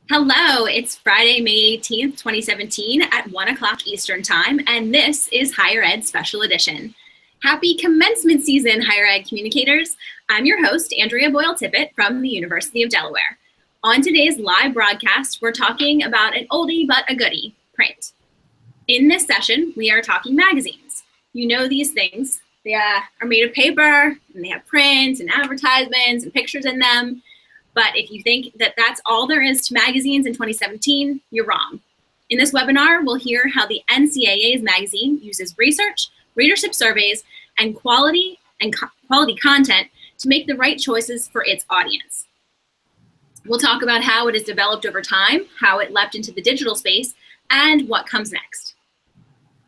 Hello, it's Friday, May 18th, 2017 at 1 o'clock Eastern Time, and this is Higher Ed Special Edition. Happy commencement season, Higher Ed communicators. I'm your host, Andrea Boyle-Tippett from the University of Delaware. On today's live broadcast, we're talking about an oldie but a goodie, print. In this session, we are talking magazines. You know these things. They are made of paper, and they have print and advertisements and pictures in them. But if you think that that's all there is to magazines in 2017, you're wrong. In this webinar, we'll hear how the NCAA's magazine uses research, readership surveys, and quality content to make the right choices for its audience. We'll talk about how it has developed over time, how it leapt into the digital space, and what comes next.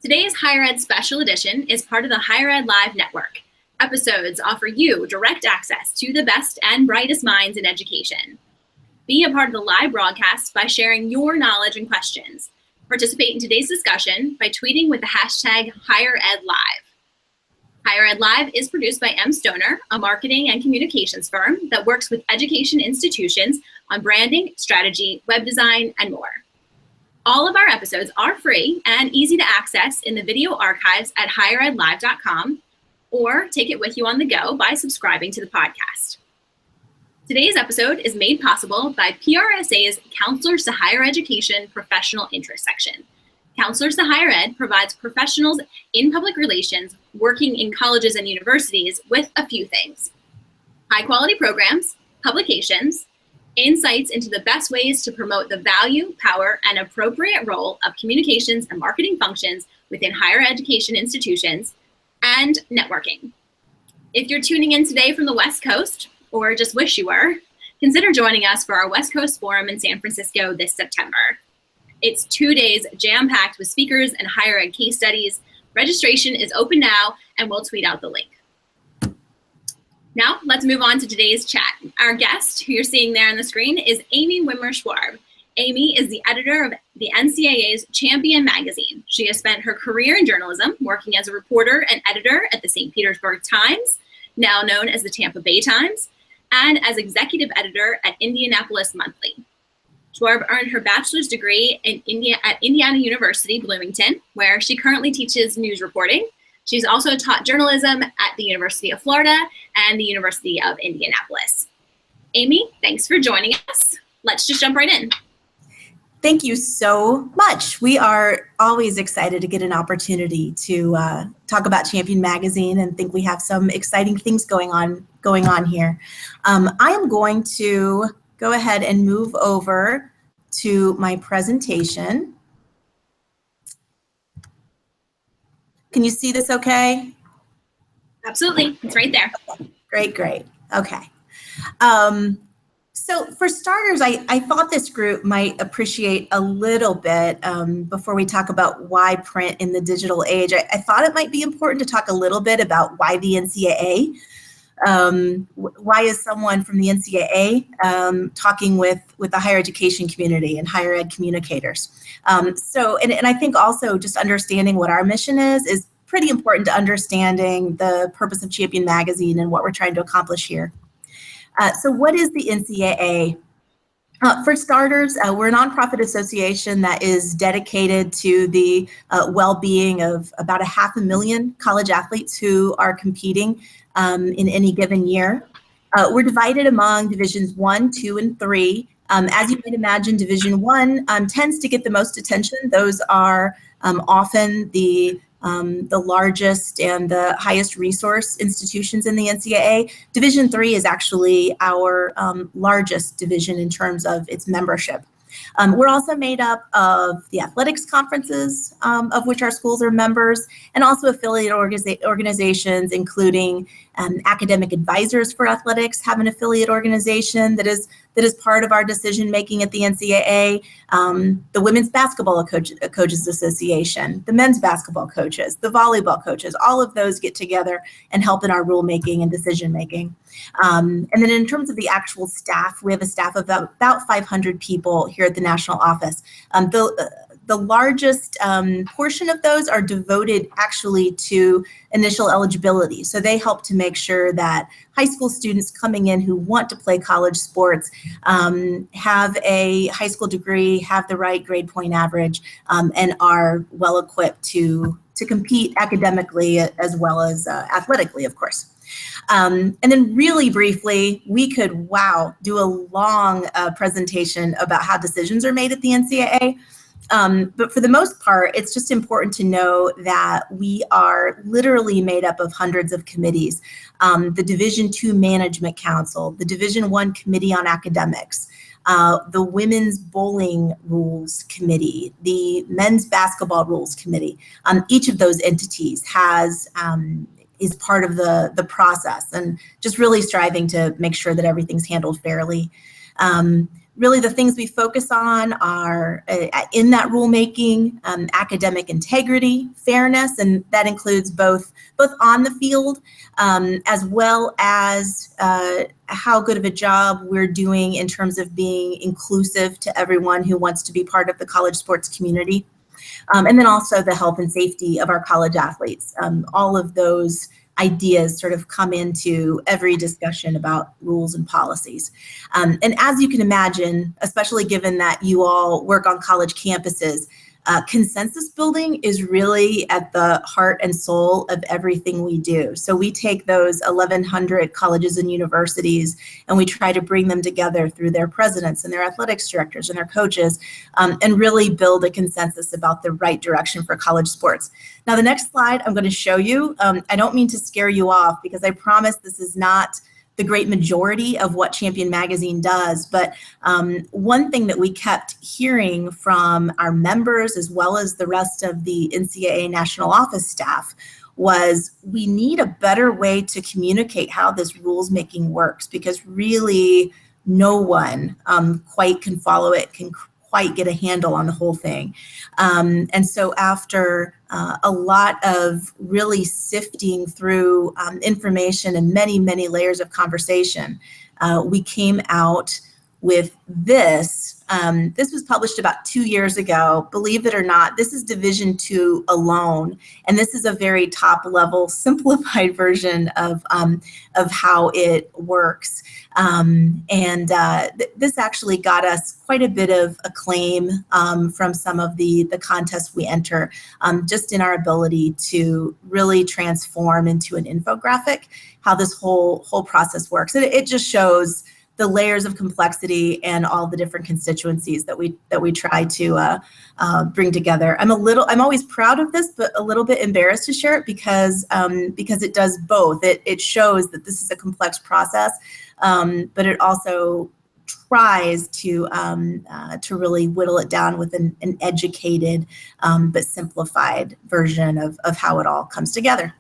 Today's Higher Ed Special Edition is part of the Higher Ed Live Network. Episodes offer you direct access to the best and brightest minds in education. Be a part of the live broadcast by sharing your knowledge and questions. Participate in today's discussion by tweeting with the hashtag HigherEdLive. Higher Ed Live is produced by M. Stoner, a marketing and communications firm that works with education institutions on branding, strategy, web design, and more. All of our episodes are free and easy to access in the video archives at higheredlive.com, or take it with you on the go by subscribing to the podcast. Today's episode is made possible by PRSA's Counselors to Higher Education Professional Interest section. Counselors to Higher Ed provides professionals in public relations working in colleges and universities with a few things: high-quality programs, publications, insights into the best ways to promote the value, power, and appropriate role of communications and marketing functions within higher education institutions, and networking. If you're tuning in today from the West Coast, or just wish you were, consider joining us for our West Coast Forum in San Francisco this September. It's 2 days jam-packed with speakers and higher ed case studies. Registration is open now, and we'll tweet out the link. Now, let's move on to today's chat. Our guest, who you're seeing there on the screen, is Amy Wimmer-Schwab. Amy is the editor of the NCAA's Champion magazine. She has spent her career in journalism, working as a reporter and editor at the St. Petersburg Times, now known as the Tampa Bay Times, and as executive editor at Indianapolis Monthly. Schwab earned her bachelor's degree at Indiana University, Bloomington, where she currently teaches news reporting. She's also taught journalism at the University of Florida and the University of Indianapolis. Amy, thanks for joining us. Let's just jump right in. Thank you so much. We are always excited to get an opportunity to talk about Champion Magazine and think we have some exciting things going on here. I am going to go ahead and move over to my presentation. Can you see this okay? Absolutely, it's right there. Great. Okay. So for starters, I thought this group might appreciate a little bit, before we talk about why print in the digital age, I thought it might be important to talk a little bit about why the NCAA. Why is someone from the NCAA talking with the higher education community and higher ed communicators? And I think also just understanding what our mission is pretty important to understanding the purpose of Champion Magazine and what we're trying to accomplish here. So what is the NCAA? For starters, we're a nonprofit association that is dedicated to the well-being of about 500,000 college athletes who are competing in any given year. We're divided among divisions 1, 2, and 3. As you might imagine, Division 1 tends to get the most attention. Those are often the largest and the highest resource institutions in the NCAA. Division 3 is actually our largest division in terms of its membership. We're also made up of the athletics conferences, of which our schools are members, and also affiliate organizations, including academic advisors for athletics have an affiliate organization that is part of our decision making at the NCAA. The Women's Basketball Coaches Association, the Men's Basketball Coaches, the Volleyball Coaches, all of those get together and help in our rulemaking and decision making. And then in terms of the actual staff, we have a staff of about 500 people here at the national office. the largest portion of those are devoted actually to initial eligibility. So they help to make sure that high school students coming in who want to play college sports have a high school degree, have the right grade point average, and are well equipped to compete academically as well as athletically, of course. And then really briefly, we could, do a long presentation about how decisions are made at the NCAA. But for the most part, it's just important to know that we are literally made up of hundreds of committees. The Division II Management Council, the Division I Committee on Academics, the Women's Bowling Rules Committee, the Men's Basketball Rules Committee. Each of those entities is part of the process, and just really striving to make sure that everything's handled fairly. Really, the things we focus on are in that rulemaking, academic integrity, fairness, and that includes both on the field as well as how good of a job we're doing in terms of being inclusive to everyone who wants to be part of the college sports community. And then also the health and safety of our college athletes. All of those ideas sort of come into every discussion about rules and policies. And as you can imagine, especially given that you all work on college campuses, consensus building is really at the heart and soul of everything we do. So we take those 1,100 colleges and universities and we try to bring them together through their presidents and their athletics directors and their coaches, and really build a consensus about the right direction for college sports. Now, the next slide I'm going to show you, I don't mean to scare you off because I promise this is not the great majority of what Champion Magazine does. But one thing that we kept hearing from our members as well as the rest of the NCAA national office staff was we need a better way to communicate how this rules making works, because really no one quite can follow it, can quite get a handle on the whole thing. And so after a lot of really sifting through information and many, many layers of conversation, we came out with this. This was published about 2 years ago. Believe it or not, this is Division II alone, and this is a very top-level, simplified version of how it works. This actually got us quite a bit of acclaim from some of the contests we enter, just in our ability to really transform into an infographic how this whole process works. And it just shows the layers of complexity and all the different constituencies that we try to bring together. I'm always proud of this, but a little bit embarrassed to share it because it does both. It shows that this is a complex process, but it also tries to really whittle it down with an educated but simplified version of how it all comes together.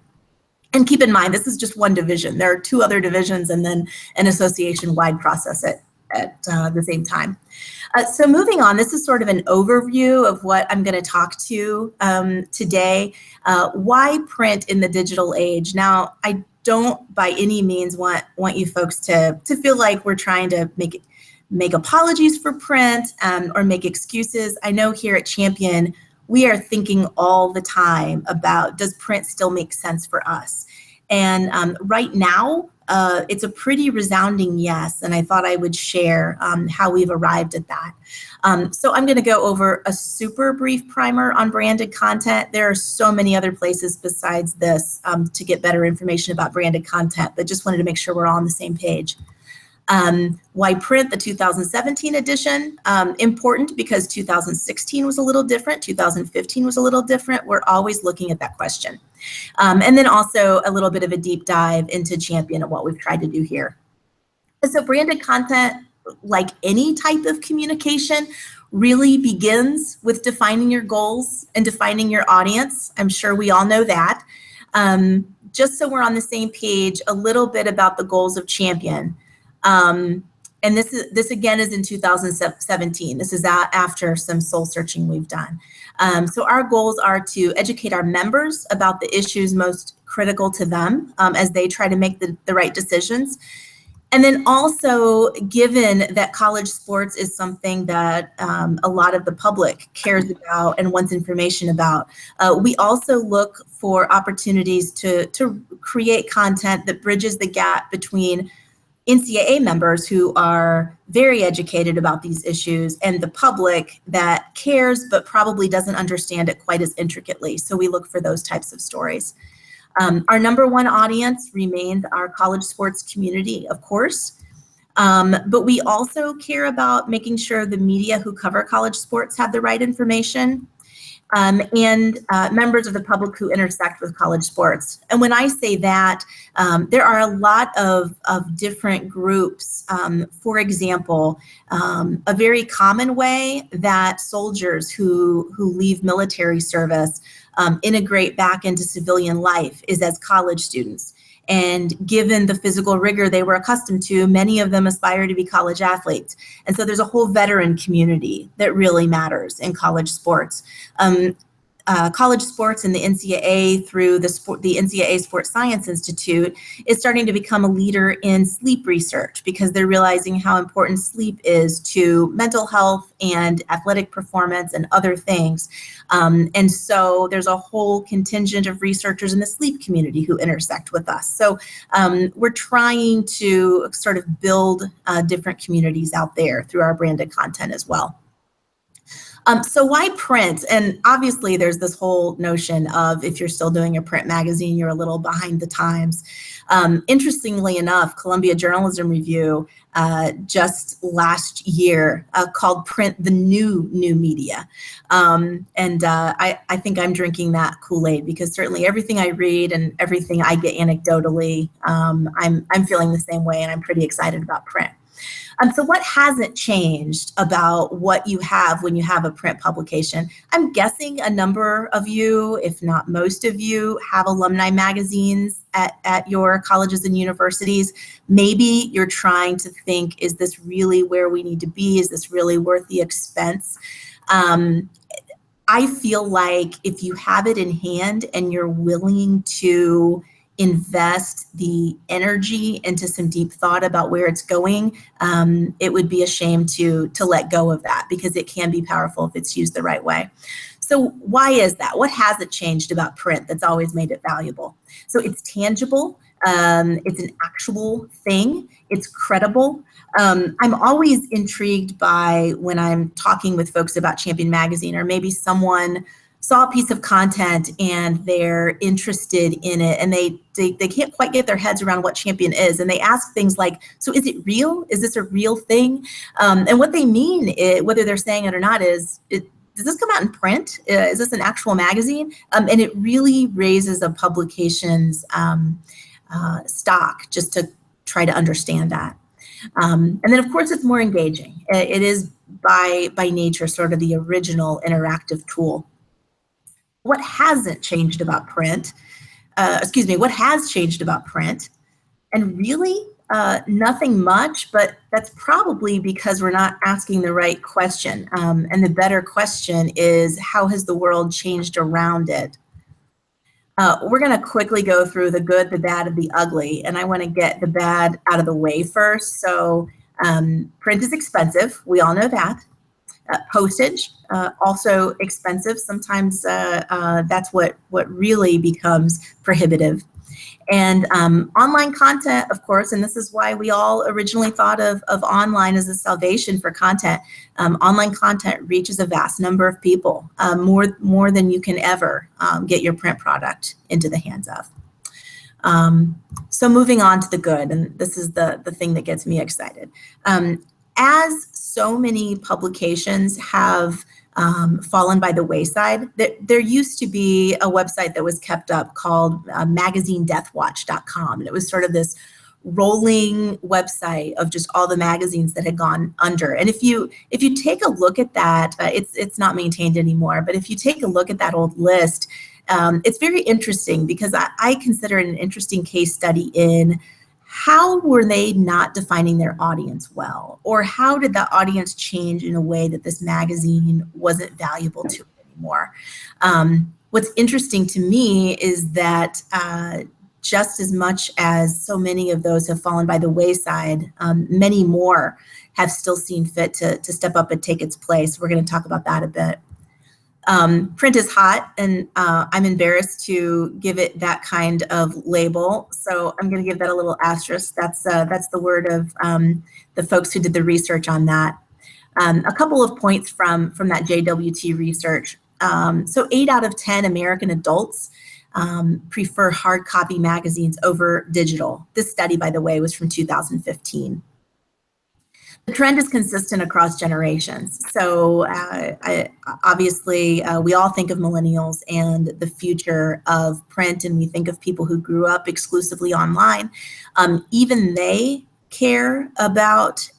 And keep in mind, this is just one division. There are 2 other divisions and then an association-wide process at the same time. So moving on, this is sort of an overview of what I'm going to talk to today. Why print in the digital age? Now, I don't by any means want you folks to feel like we're trying to make apologies for print or make excuses. I know here at Champion, we are thinking all the time about, does print still make sense for us? And right now, it's a pretty resounding yes, and I thought I would share how we've arrived at that. So I'm going to go over a super brief primer on branded content. There are so many other places besides this to get better information about branded content, but just wanted to make sure we're all on the same page. Why print, the 2017 edition? Important because 2016 was a little different, 2015 was a little different. We're always looking at that question. And then also a little bit of a deep dive into Champion and what we've tried to do here. And so branded content, like any type of communication, really begins with defining your goals and defining your audience. I'm sure we all know that. Just so we're on the same page, a little bit about the goals of Champion. And this again is in 2017. This is after some soul searching we've done. So our goals are to educate our members about the issues most critical to them as they try to make the right decisions. And then also, given that college sports is something that a lot of the public cares about and wants information about, we also look for opportunities to create content that bridges the gap between NCAA members who are very educated about these issues and the public that cares but probably doesn't understand it quite as intricately. So we look for those types of stories. Our number one audience remains our college sports community, of course, but we also care about making sure the media who cover college sports have the right information, and members of the public who intersect with college sports. And when I say that, there are a lot of different groups. For example, a very common way that soldiers who leave military service integrate back into civilian life is as college students. And given the physical rigor they were accustomed to, many of them aspire to be college athletes. And so there's a whole veteran community that really matters in college sports. College sports and the NCAA through the NCAA Sports Science Institute is starting to become a leader in sleep research because they're realizing how important sleep is to mental health and athletic performance and other things. And so there's a whole contingent of researchers in the sleep community who intersect with us. So we're trying to sort of build different communities out there through our branded content as well. So why print? And obviously there's this whole notion of if you're still doing a print magazine, you're a little behind the times. Interestingly enough, Columbia Journalism Review just last year called print the new media. I think I'm drinking that Kool-Aid because certainly everything I read and everything I get anecdotally, I'm feeling the same way, and I'm pretty excited about print. So what hasn't changed about what you have when you have a print publication? I'm guessing a number of you, if not most of you, have alumni magazines at your colleges and universities. Maybe you're trying to think, is this really where we need to be? Is this really worth the expense? I feel like if you have it in hand and you're willing to invest the energy into some deep thought about where it's going, it would be a shame to let go of that because it can be powerful if it's used the right way. So why is that? What hasn't changed about print that's always made it valuable? So it's tangible. It's an actual thing. It's credible. I'm always intrigued by when I'm talking with folks about Champion Magazine, or maybe someone saw a piece of content and they're interested in it and they can't quite get their heads around what Champion is. And they ask things like, so is it real? Is this a real thing? And what they mean, whether they're saying it or not, is, does this come out in print? Is this an actual magazine? And it really raises a publication's stock just to try to understand that. And then of course it's more engaging. It is by nature sort of the original interactive tool. What hasn't changed about print? What has changed about print? And really, nothing much, but that's probably because we're not asking the right question. And the better question is, how has the world changed around it? We're going to quickly go through the good, the bad, and the ugly, and I want to get the bad out of the way first. So print is expensive. We all know that. Postage, also expensive. Sometimes that's what really becomes prohibitive. And online content, of course, and this is why we all originally thought of online as a salvation for content. Online content reaches a vast number of people, more than you can ever get your print product into the hands of. So moving on to the good, and this is the thing that gets me excited. As so many publications have fallen by the wayside, there used to be a website that was kept up called magazinedeathwatch.com. And it was sort of this rolling website of just all the magazines that had gone under. And if you take a look at that, it's not maintained anymore, but if you take a look at that old list, it's very interesting because I consider it an interesting case study in how were they not defining their audience well? Or how did that audience change in a way that this magazine wasn't valuable to it anymore? What's interesting to me is that just as much as so many of those have fallen by the wayside, many more have still seen fit to step up and take its place. We're going to talk about that a bit. Print is hot, and I'm embarrassed to give it that kind of label, so I'm going to give that a little asterisk. That's the word of the folks who did the research on that. A couple of points from that JWT research. So 8 out of 10 American adults prefer hard copy magazines over digital. This study, by the way, was from 2015. The trend is consistent across generations. So obviously, we all think of millennials and the future of print, and we think of people who grew up exclusively online. Even they care about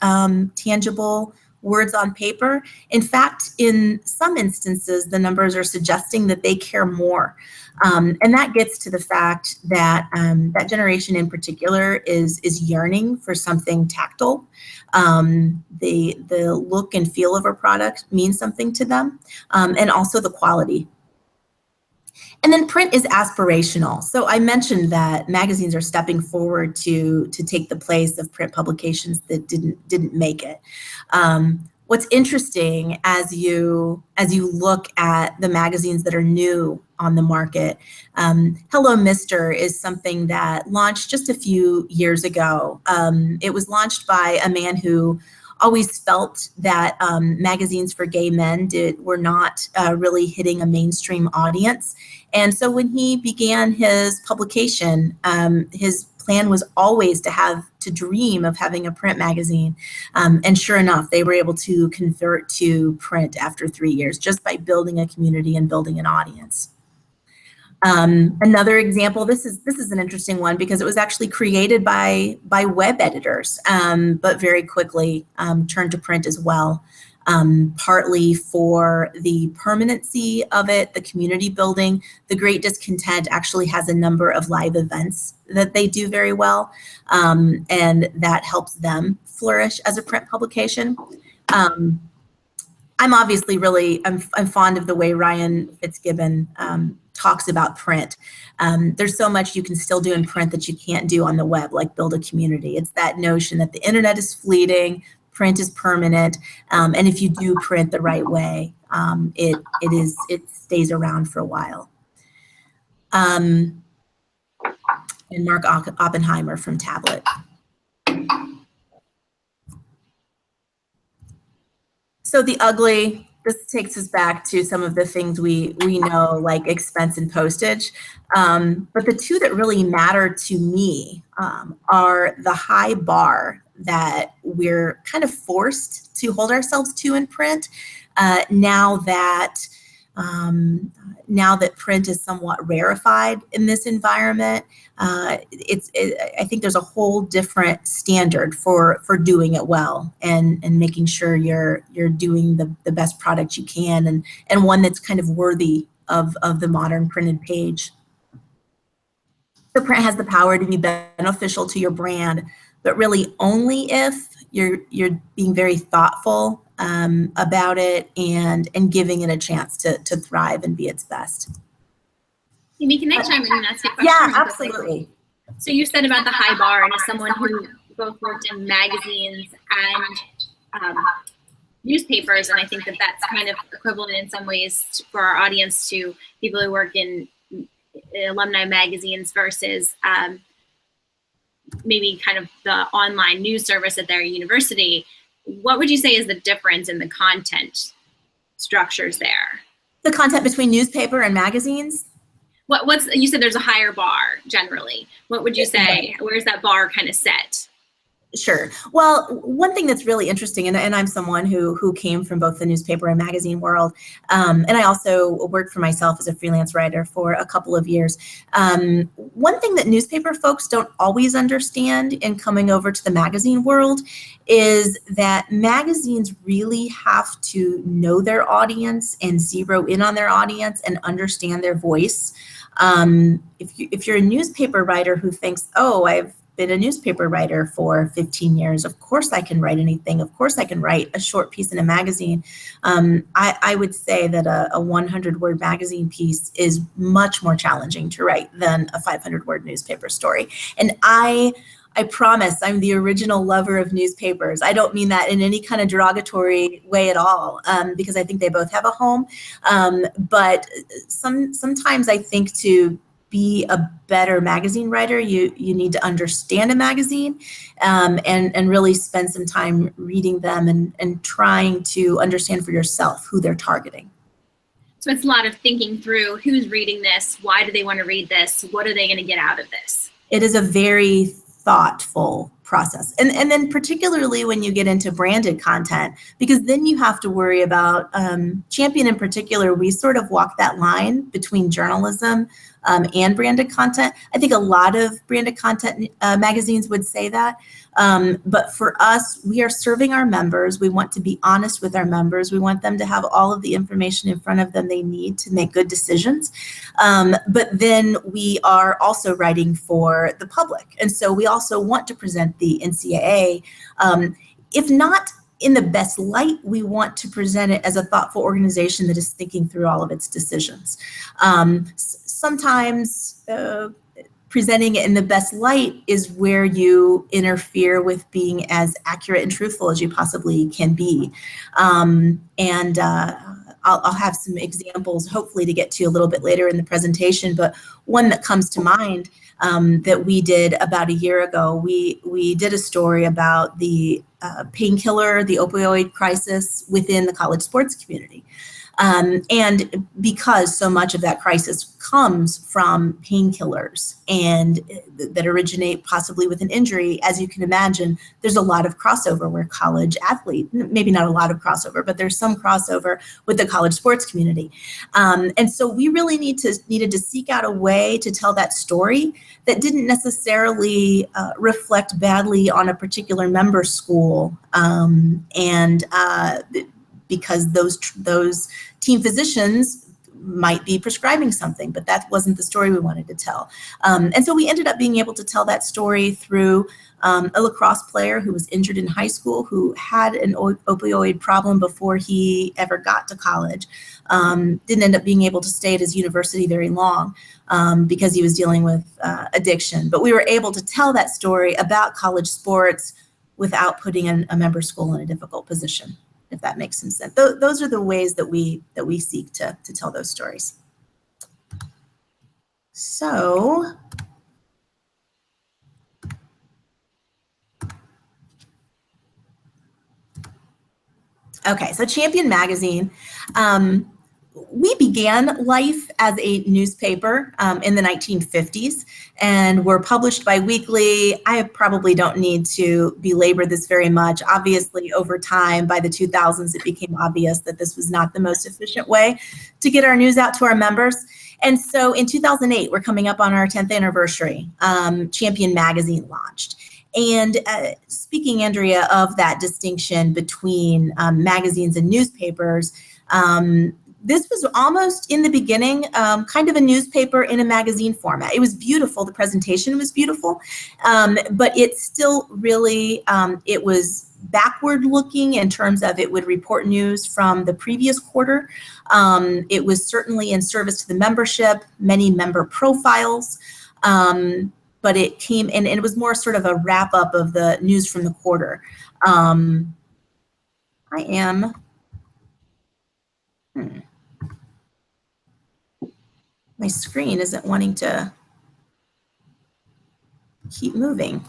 tangible words on paper. In fact, in some instances, the numbers are suggesting that they care more. And that gets to the fact that that generation in particular is yearning for something tactile. The look and feel of a product means something to them, and also the quality. And then print is aspirational. So I mentioned that magazines are stepping forward to take the place of print publications that didn't make it. What's interesting as you look at the magazines that are new on the market, Hello Mister is something that launched just a few years ago. It was launched by a man who always felt that magazines for gay men were not really hitting a mainstream audience. And so when he began his publication, his plan was always to dream of having a print magazine. And sure enough, they were able to convert to print after 3 years just by building a community and building an audience. Another example, this is an interesting one because it was actually created by web editors, but very quickly turned to print as well, partly for the permanency of it, the community building. The Great Discontent actually has a number of live events that they do very well, and that helps them flourish as a print publication. I'm obviously I'm fond of the way Ryan Fitzgibbon talks about print. There's so much you can still do in print that you can't do on the web, like build a community. It's that notion that the internet is fleeting, print is permanent, and if you do print the right way, it stays around for a while. And Mark Oppenheimer from Tablet. So the ugly, this takes us back to some of the things we know, like expense and postage. But the two that really matter to me are the high bar that we're kind of forced to hold ourselves to in print now that print is somewhat rarefied in this environment. I think there's a whole different standard for doing it well and making sure you're doing the best product you can and one that's kind of worthy of the modern printed page. So print has the power to be beneficial to your brand, but really only if you're being very thoughtful about it and giving it a chance to thrive and be its best. Amy, can I chime in and ask you a question? Yeah, absolutely. So you said about the high bar, and as someone who both worked in magazines and newspapers, and I think that that's kind of equivalent in some ways for our audience to people who work in alumni magazines versus maybe kind of the online news service at their university. What would you say is the difference in the content structures there? The content between newspaper and magazines? You said there's a higher bar generally. What would you say? Where's that bar kind of set? Sure. Well, one thing that's really interesting, and I'm someone who came from both the newspaper and magazine world, and I also worked for myself as a freelance writer for a couple of years. One thing that newspaper folks don't always understand in coming over to the magazine world is that magazines really have to know their audience and zero in on their audience and understand their voice. If you're a newspaper writer who thinks, oh, I've been a newspaper writer for 15 years. Of course I can write anything. Of course I can write a short piece in a magazine. I would say that a 100-word magazine piece is much more challenging to write than a 500-word newspaper story. And I promise I'm the original lover of newspapers. I don't mean that in any kind of derogatory way at all, because I think they both have a home. But sometimes I think to be a better magazine writer, you need to understand a magazine, and really spend some time reading them and trying to understand for yourself who they're targeting. So it's a lot of thinking through who's reading this, why do they want to read this, what are they going to get out of this? It is a very thoughtful process. And then particularly when you get into branded content, because then you have to worry about, Champion in particular, we sort of walk that line between journalism and branded content. I think a lot of branded content magazines would say that. But for us, we are serving our members. We want to be honest with our members. We want them to have all of the information in front of them they need to make good decisions. But then we are also writing for the public. And so we also want to present the NCAA, if not in the best light, we want to present it as a thoughtful organization that is thinking through all of its decisions. Sometimes presenting it in the best light is where you interfere with being as accurate and truthful as you possibly can be. I'll have some examples, hopefully, to get to a little bit later in the presentation, but one that comes to mind that we did about a year ago, we did a story about the painkiller, the opioid crisis within the college sports community. And because so much of that crisis comes from painkillers and that originate possibly with an injury, as you can imagine, there's a lot of crossover where college athlete, maybe not a lot of crossover, but there's some crossover with the college sports community. And so we really needed to seek out a way to tell that story that didn't necessarily reflect badly on a particular member school. Because those team physicians might be prescribing something, but that wasn't the story we wanted to tell. And so we ended up being able to tell that story through a lacrosse player who was injured in high school, who had an opioid problem before he ever got to college. Didn't end up being able to stay at his university very long because he was dealing with addiction. But we were able to tell that story about college sports without putting a member school in a difficult position, if that makes some sense. Those are the ways that we seek to tell those stories. So, okay, so Champion Magazine. We began life as a newspaper in the 1950s and were published bi-weekly. I probably don't need to belabor this very much. Obviously, over time, by the 2000s, it became obvious that this was not the most efficient way to get our news out to our members. And so in 2008, we're coming up on our 10th anniversary, Champion Magazine launched. And speaking, Andrea, of that distinction between magazines and newspapers, this was almost in the beginning kind of a newspaper in a magazine format. It was beautiful. The presentation was beautiful, but it still really, it was backward looking in terms of it would report news from the previous quarter. It was certainly in service to the membership, many member profiles, but it came and it was more sort of a wrap up of the news from the quarter. My screen isn't wanting to keep moving.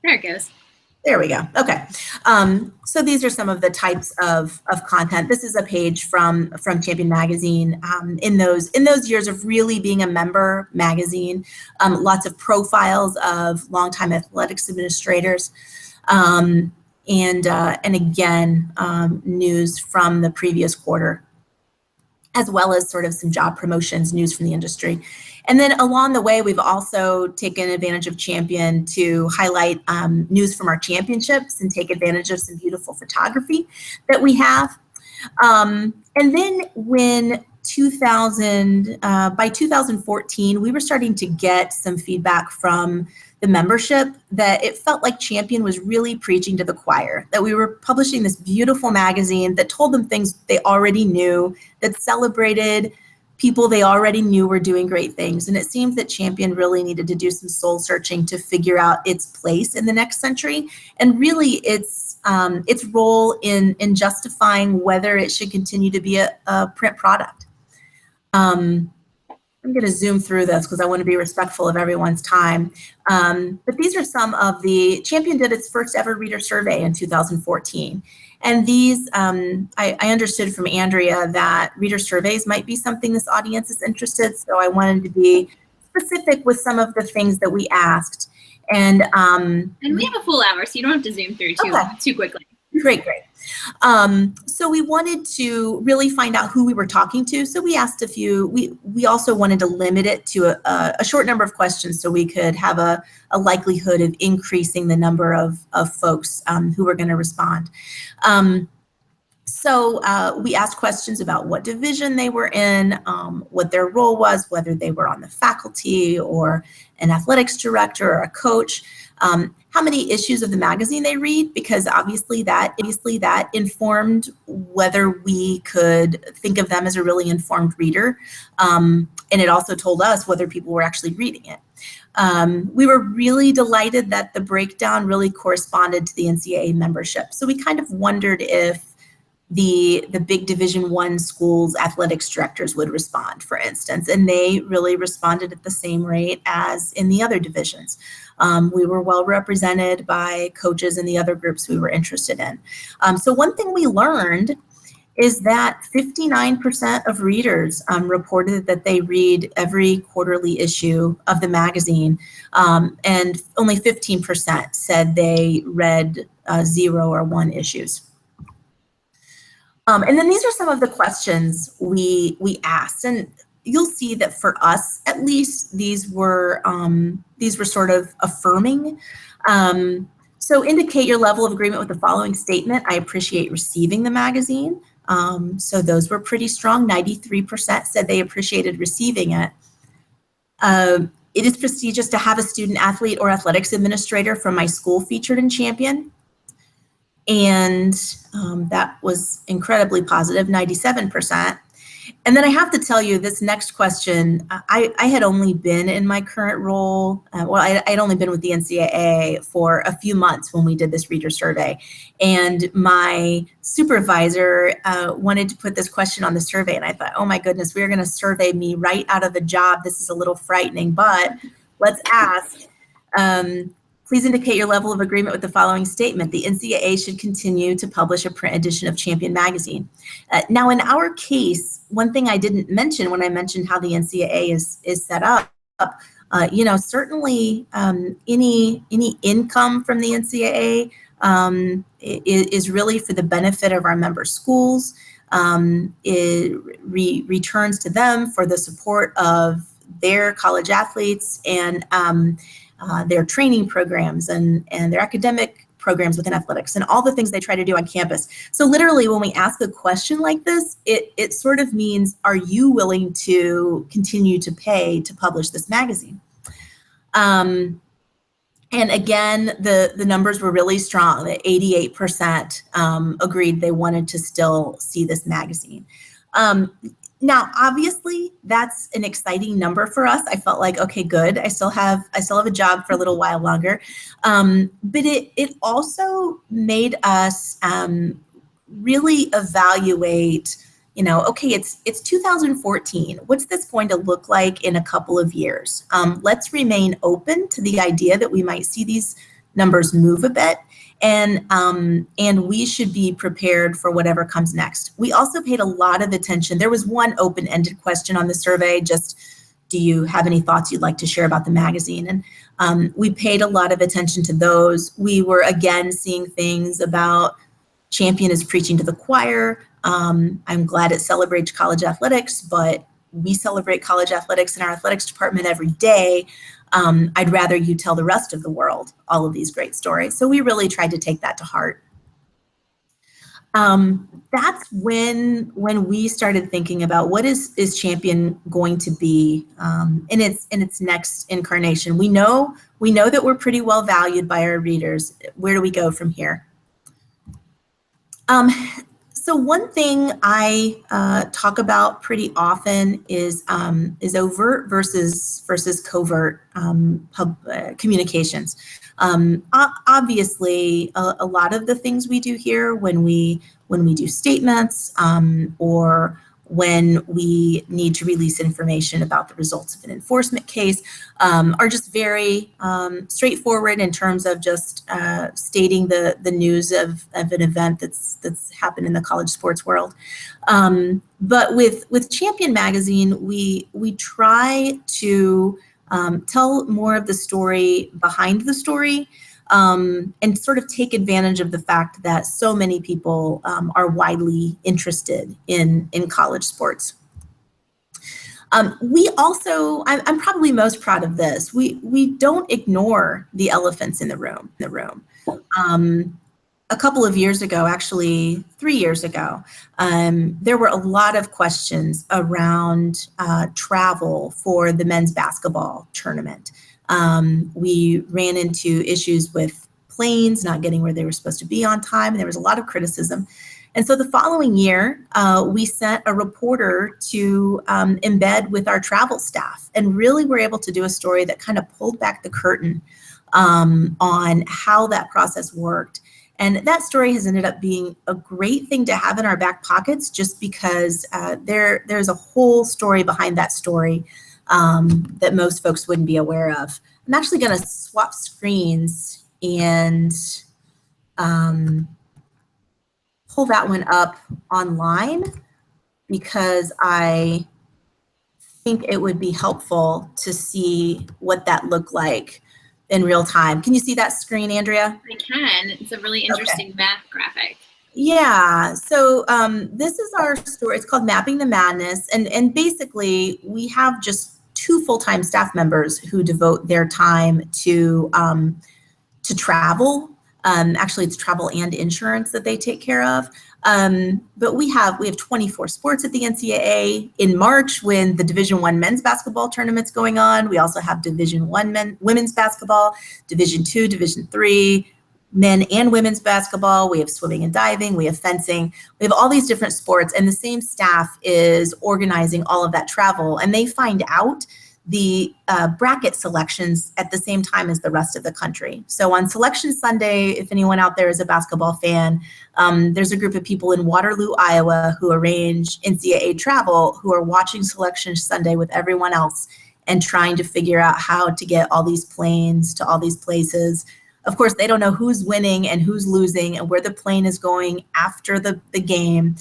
There it goes. There we go. Okay. So these are some of the types of content. This is a page from Champion Magazine. In those years of really being a member magazine, lots of profiles of longtime athletics administrators, and again, news from the previous quarter, as well as sort of some job promotions, news from the industry. And then along the way, we've also taken advantage of Champion to highlight news from our championships and take advantage of some beautiful photography that we have. And then when by 2014, we were starting to get some feedback from the membership that it felt like Champion was really preaching to the choir, that we were publishing this beautiful magazine that told them things they already knew, that celebrated people they already knew were doing great things. And it seemed that Champion really needed to do some soul searching to figure out its place in the next century, and really its role in justifying whether it should continue to be a print product. I'm going to zoom through this because I want to be respectful of everyone's time. But these are some of the, Champion did its first ever reader survey in 2014. And these, I understood from Andrea that reader surveys might be something this audience is interested. So I wanted to be specific with some of the things that we asked. And we have a full hour, so you don't have to zoom through too quickly. Great. So we wanted to really find out who we were talking to. So we asked a few, we also wanted to limit it to a short number of questions so we could have a likelihood of increasing the number of folks who were going to respond. So we asked questions about what division they were in, what their role was, whether they were on the faculty or an athletics director or a coach, how many issues of the magazine they read, because obviously that informed whether we could think of them as a really informed reader. And it also told us whether people were actually reading it. We were really delighted that the breakdown really corresponded to the NCAA membership. So we kind of wondered if the big Division I schools athletics directors would respond, for instance, and they really responded at the same rate as in the other divisions. We were well represented by coaches in the other groups we were interested in. So one thing we learned is that 59% of readers reported that they read every quarterly issue of the magazine, and only 15% said they read 0 or 1 issues. And then these are some of the questions we asked, and you'll see that for us, at least, these were sort of affirming. So indicate your level of agreement with the following statement: I appreciate receiving the magazine. So those were pretty strong. 93% said they appreciated receiving it. It is prestigious to have a student athlete or athletics administrator from my school featured in Champion. And that was incredibly positive, 97%. And then I have to tell you, this next question, I had only been in my current role, I'd only been with the NCAA for a few months when we did this reader survey. And my supervisor wanted to put this question on the survey. And I thought, oh my goodness, we're going to survey me right out of the job. This is a little frightening, but let's ask. Please indicate your level of agreement with the following statement: the NCAA should continue to publish a print edition of Champion magazine. Now, in our case, one thing I didn't mention when I mentioned how the NCAA is set up, certainly any income from the NCAA is really for the benefit of our member schools. It returns to them for the support of their college athletes and their training programs and their academic programs within athletics and all the things they try to do on campus. So literally, when we ask a question like this, it sort of means, are you willing to continue to pay to publish this magazine? And again, the numbers were really strong. The 88% agreed they wanted to still see this magazine. Now, obviously, that's an exciting number for us. I felt like, okay, good. I still have a job for a little while longer. But it also made us really evaluate, okay, it's 2014. What's this going to look like in a couple of years? Let's remain open to the idea that we might see these numbers move a bit. And we should be prepared for whatever comes next. We also paid a lot of attention. There was one open-ended question on the survey, just, do you have any thoughts you'd like to share about the magazine? And we paid a lot of attention to those. We were, again, seeing things about Champion is preaching to the choir. I'm glad it celebrates college athletics, but we celebrate college athletics in our athletics department every day. I'd rather you tell the rest of the world all of these great stories. So we really tried to take that to heart. That's when we started thinking about what is Champion going to be in its next incarnation. We know that we're pretty well valued by our readers. Where do we go from here? So one thing I talk about pretty often is overt versus covert communications. Obviously, a lot of the things we do here when we do statements or when we need to release information about the results of an enforcement case are just very straightforward in terms of just stating the news of an event that's happened in the college sports world. But with Champion Magazine, we try to tell more of the story behind the story, and sort of take advantage of the fact that so many people are widely interested in college sports. We also, I'm probably most proud of this, we don't ignore the elephants in the room. A couple of years ago, actually 3 years ago, there were a lot of questions around travel for the men's basketball tournament. We ran into issues with planes not getting where they were supposed to be on time, and there was a lot of criticism. And so the following year, we sent a reporter to embed with our travel staff, and really were able to do a story that kind of pulled back the curtain on how that process worked. And that story has ended up being a great thing to have in our back pockets, just because there's a whole story behind that story that most folks wouldn't be aware of. I'm actually going to swap screens and pull that one up online, because I think it would be helpful to see what that looked like in real time. Can you see that screen, Andrea? I can. It's a really interesting map graphic. Yeah, so this is our story. It's called Mapping the Madness. And basically, we have just 2 full-time staff members who devote their time to travel. Actually, it's travel and insurance that they take care of. But we have 24 sports at the NCAA. In March, when the Division I men's basketball tournament's going on, we also have Division I women's basketball, Division II, Division III, men and women's basketball. We have swimming and diving. We have fencing. We have all these different sports, and the same staff is organizing all of that travel. And they find out the bracket selections at the same time as the rest of the country. So on Selection Sunday, if anyone out there is a basketball fan, there's a group of people in Waterloo, Iowa, who arrange NCAA travel, who are watching Selection Sunday with everyone else and trying to figure out how to get all these planes to all these places. Of course, they don't know who's winning and who's losing and where the plane is going after the game.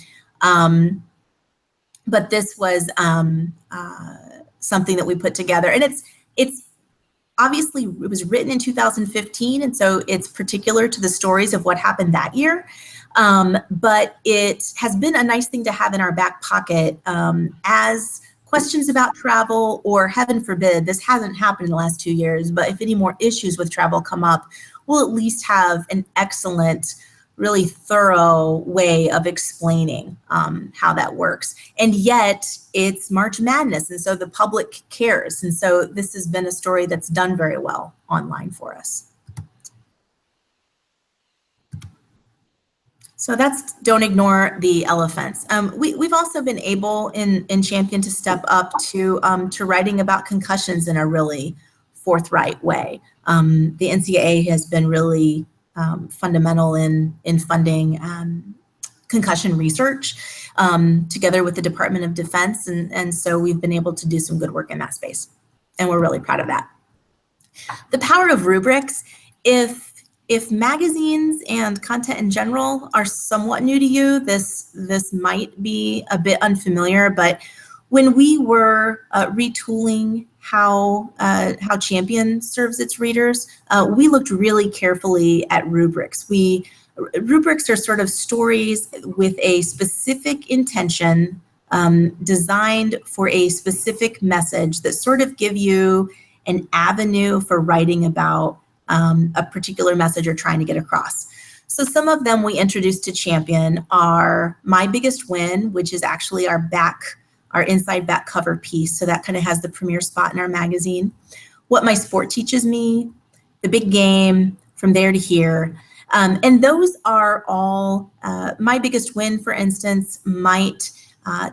But this was something that we put together, and it's obviously, it was written in 2015, and so it's particular to the stories of what happened that year. But it has been a nice thing to have in our back pocket as questions about travel, or heaven forbid, this hasn't happened in the last 2 years, but if any more issues with travel come up, we'll at least have an excellent, really thorough way of explaining how that works. And yet it's March Madness, and so the public cares. And so this has been a story that's done very well online for us. So that's don't ignore the elephants. We've also been able in Champion to step up to writing about concussions in a really forthright way. The NCAA has been really fundamental in funding concussion research together with the Department of Defense. And so we've been able to do some good work in that space. And we're really proud of that. The power of rubrics, if magazines and content in general are somewhat new to you, this might be a bit unfamiliar, but when we were retooling how Champion serves its readers, we looked really carefully at rubrics. Rubrics are sort of stories with a specific intention, designed for a specific message that sort of give you an avenue for writing about a particular message you're trying to get across. So some of them we introduced to Champion are My Biggest Win, which is actually our inside back cover piece. So that kind of has the premier spot in our magazine. What My Sport Teaches Me, The Big Game, From There to Here. And those are all, My Biggest Win, for instance, might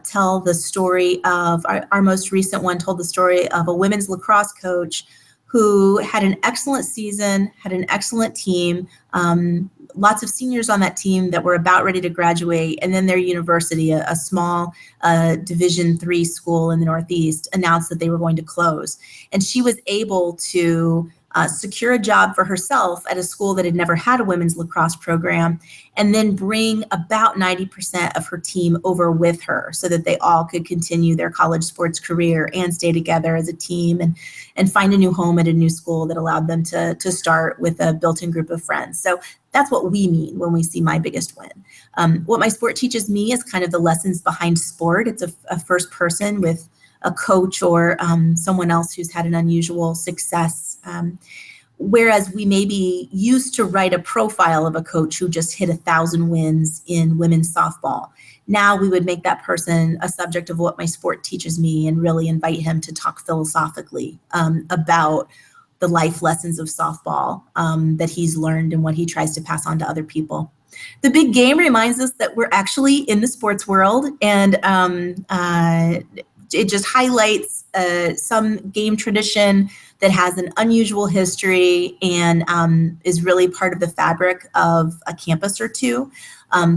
tell the story of, our most recent one told the story of a women's lacrosse coach who had an excellent season, had an excellent team, lots of seniors on that team that were about ready to graduate, and then their university, a small Division III school in the Northeast, announced that they were going to close. And she was able to secure a job for herself at a school that had never had a women's lacrosse program, and then bring about 90% of her team over with her so that they all could continue their college sports career and stay together as a team and find a new home at a new school that allowed them to start with a built-in group of friends. So that's what we mean when we see My Biggest Win. What My Sport Teaches Me is kind of the lessons behind sport. It's a first person with a coach or someone else who's had an unusual success. Whereas we maybe used to write a profile of a coach who just hit 1,000 wins in women's softball. Now we would make that person a subject of What My Sport Teaches Me and really invite him to talk philosophically about the life lessons of softball that he's learned and what he tries to pass on to other people. The Big Game reminds us that we're actually in the sports world, and it just highlights some game tradition that has an unusual history and is really part of the fabric of a campus or two.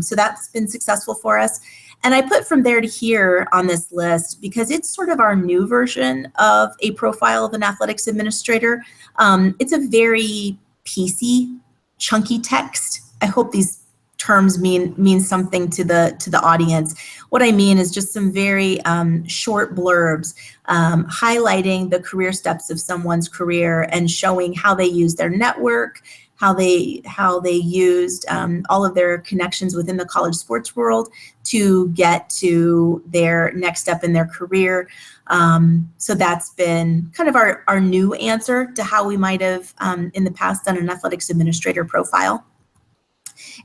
So that's been successful for us. And I put From There to Here on this list because it's sort of our new version of a profile of an athletics administrator. It's a very piecey, chunky text. I hope these terms mean something to the audience. What I mean is just some very short blurbs highlighting the career steps of someone's career and showing how they use their network, how they used all of their connections within the college sports world to get to their next step in their career. So that's been kind of our new answer to how we might have in the past done an athletics administrator profile.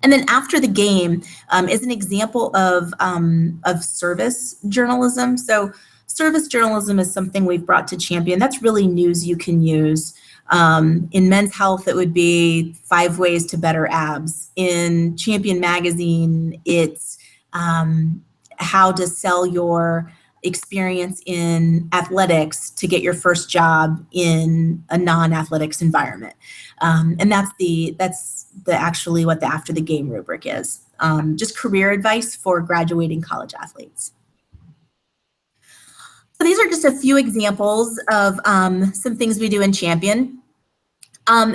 And then After the Game is an example of service journalism. So service journalism is something we've brought to Champion. That's really news you can use. In Men's Health, it would be 5 ways to better abs. In Champion Magazine, it's how to sell your experience in athletics to get your first job in a non-athletics environment. And that's actually what the After the Game rubric is. Just career advice for graduating college athletes. So these are just a few examples of some things we do in Champion.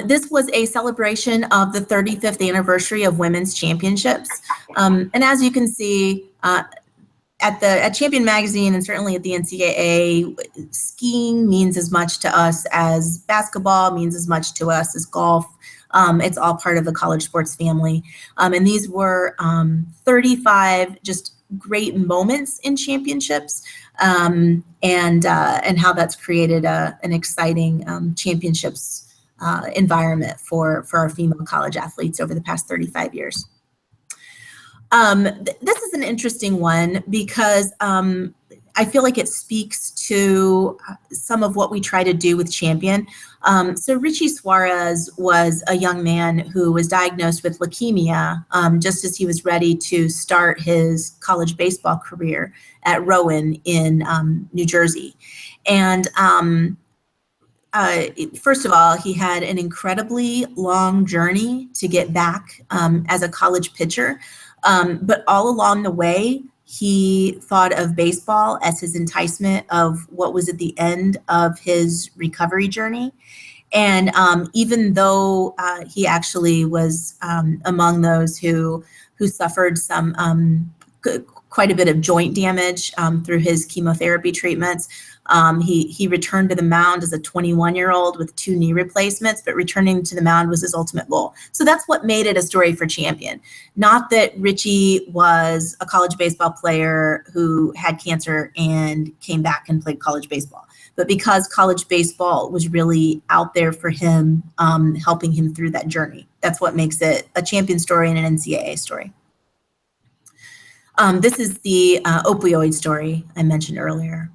This was a celebration of the 35th anniversary of women's championships. And as you can see, at Champion Magazine and certainly at the NCAA, skiing means as much to us as basketball, means as much to us as golf. It's all part of the college sports family. And these were 35 just great moments in championships, and how that's created an exciting championships environment for our female college athletes over the past 35 years. This is an interesting one because I feel like it speaks to some of what we try to do with Champion. So Richie Suarez was a young man who was diagnosed with leukemia just as he was ready to start his college baseball career at Rowan in New Jersey. And first of all, he had an incredibly long journey to get back as a college pitcher. But all along the way, he thought of baseball as his enticement of what was at the end of his recovery journey. And even though he actually was among those who suffered some quite a bit of joint damage through his chemotherapy treatments, he returned to the mound as a 21-year-old with 2 knee replacements, but returning to the mound was his ultimate goal. So that's what made it a story for Champion. Not that Richie was a college baseball player who had cancer and came back and played college baseball, but because college baseball was really out there for him, helping him through that journey. That's what makes it a champion story and an NCAA story. This is the opioid story I mentioned earlier.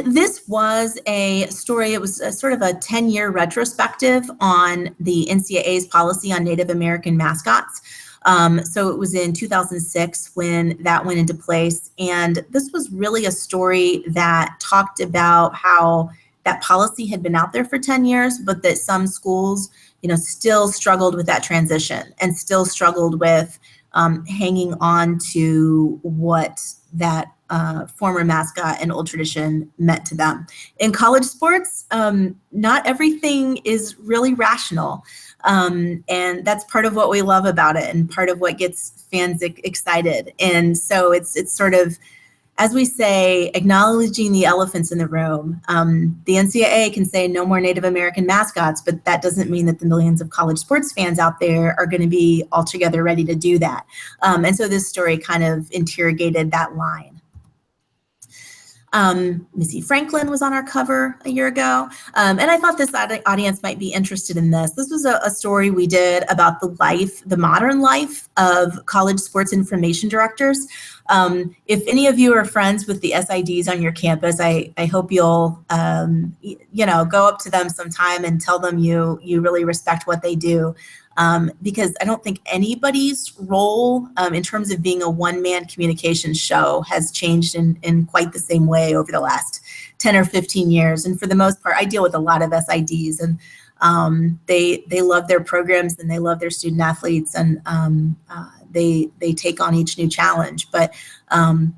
This was a story, it was a sort of a 10-year retrospective on the NCAA's policy on Native American mascots. So it was in 2006 when that went into place. And this was really a story that talked about how that policy had been out there for 10 years, but that some schools, still struggled with that transition and still struggled with hanging on to what that former mascot and old tradition meant to them. In college sports, not everything is really rational. And that's part of what we love about it and part of what gets fans excited. And so it's sort of, as we say, acknowledging the elephants in the room. The NCAA can say no more Native American mascots, but that doesn't mean that the millions of college sports fans out there are going to be altogether ready to do that. And so this story kind of interrogated that line. Missy Franklin was on our cover a year ago, and I thought this audience might be interested in this. This was a story we did about the modern life of college sports information directors. If any of you are friends with the SIDs on your campus, I hope you'll go up to them sometime and tell them you really respect what they do. Because I don't think anybody's role in terms of being a one-man communications show has changed in quite the same way over the last 10 or 15 years. And for the most part, I deal with a lot of SIDs, and they love their programs and they love their student athletes, and they take on each new challenge. But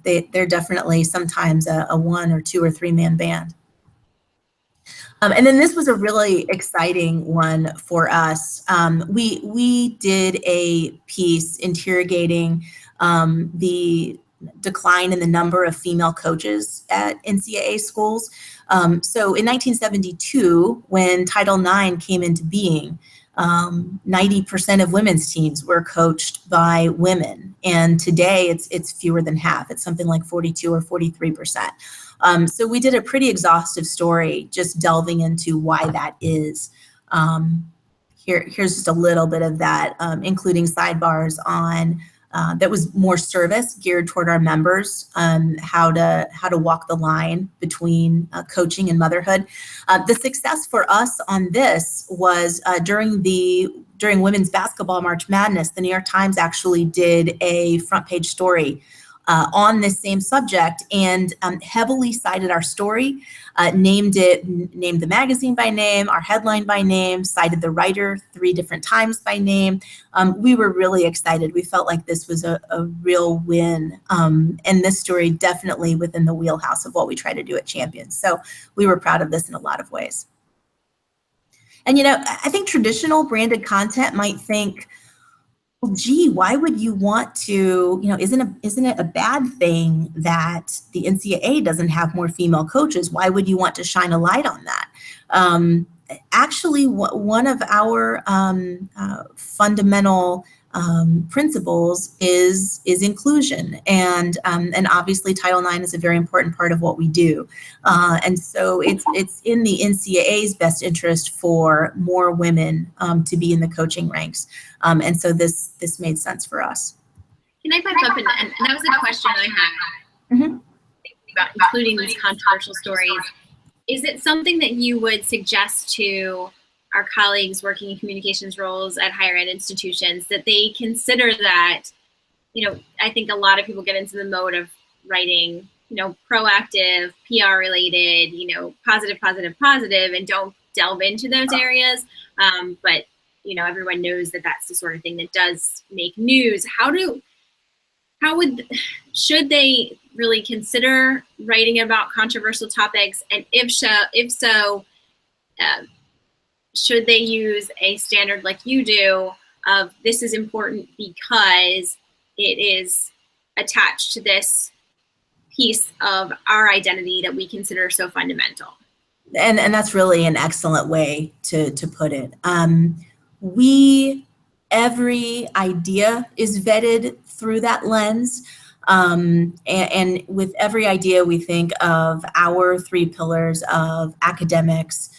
they're definitely sometimes a 1 or 2 or 3 man band. And then this was a really exciting one for us. We did a piece interrogating the decline in the number of female coaches at NCAA schools. So in 1972, when Title IX came into being, 90% of women's teams were coached by women. And today it's fewer than half. It's something like 42 or 43%. So we did a pretty exhaustive story just delving into why that is. Here's just a little bit of that, including sidebars on that was more service geared toward our members, how to walk the line between coaching and motherhood. The success for us on this was during women's basketball March Madness, the New York Times actually did a front page story on this same subject and heavily cited our story, named the magazine by name, our headline by name, cited the writer 3 different times by name. We were really excited. We felt like this was a real win, and this story definitely within the wheelhouse of what we try to do at Champions. So we were proud of this in a lot of ways. And I think traditional branded content might think, well, gee, why would you want to, isn't it a bad thing that the NCAA doesn't have more female coaches? Why would you want to shine a light on that? Actually, one of our fundamental principles is inclusion, and obviously Title IX is a very important part of what we do, and so it's in the NCAA's best interest for more women to be in the coaching ranks, and so this made sense for us. Can I pipe up? And that was a question I had about including these controversial stories. Is it something that you would suggest to our colleagues working in communications roles at higher ed institutions, that they consider that, I think a lot of people get into the mode of writing, proactive, PR related, positive, and don't delve into those areas. But, everyone knows that that's the sort of thing that does make news. Should they really consider writing about controversial topics? And if so, should they use a standard like you do of this is important because it is attached to this piece of our identity that we consider so fundamental? And that's really an excellent way to put it. Every idea is vetted through that lens. And with every idea, we think of our 3 pillars of academics,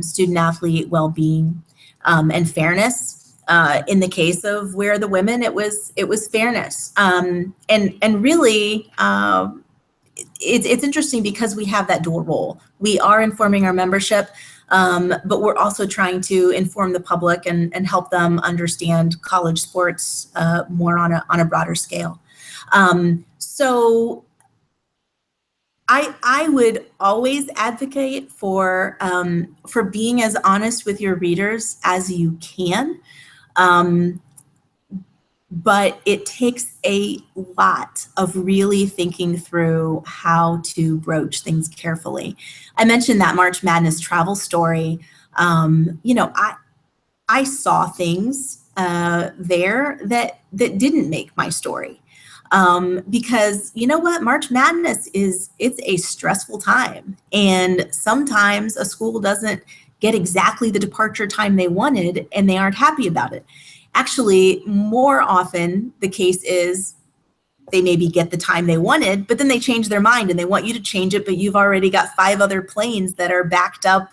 student athlete well-being, and fairness. In the case of Where Are the Women, it was fairness. And really, it's interesting because we have that dual role. We are informing our membership, but we're also trying to inform the public and help them understand college sports more on a broader scale. So I would always advocate for being as honest with your readers as you can. But it takes a lot of really thinking through how to broach things carefully. I mentioned that March Madness travel story. I saw things there that didn't make my story. Because you know what, March Madness it's a stressful time. And sometimes a school doesn't get exactly the departure time they wanted and they aren't happy about it. Actually, more often the case is they maybe get the time they wanted, but then they change their mind and they want you to change it, but you've already got 5 other planes that are backed up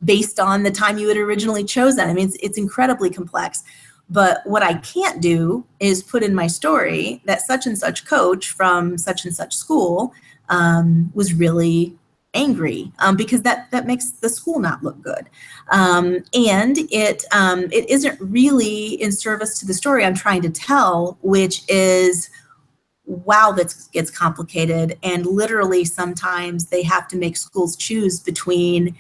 based on the time you had originally chosen. I mean, it's incredibly complex. But what I can't do is put in my story that such and such coach from such and such school was really angry because that makes the school not look good. And it isn't really in service to the story I'm trying to tell, which is, wow, that gets complicated. And literally sometimes they have to make schools choose between,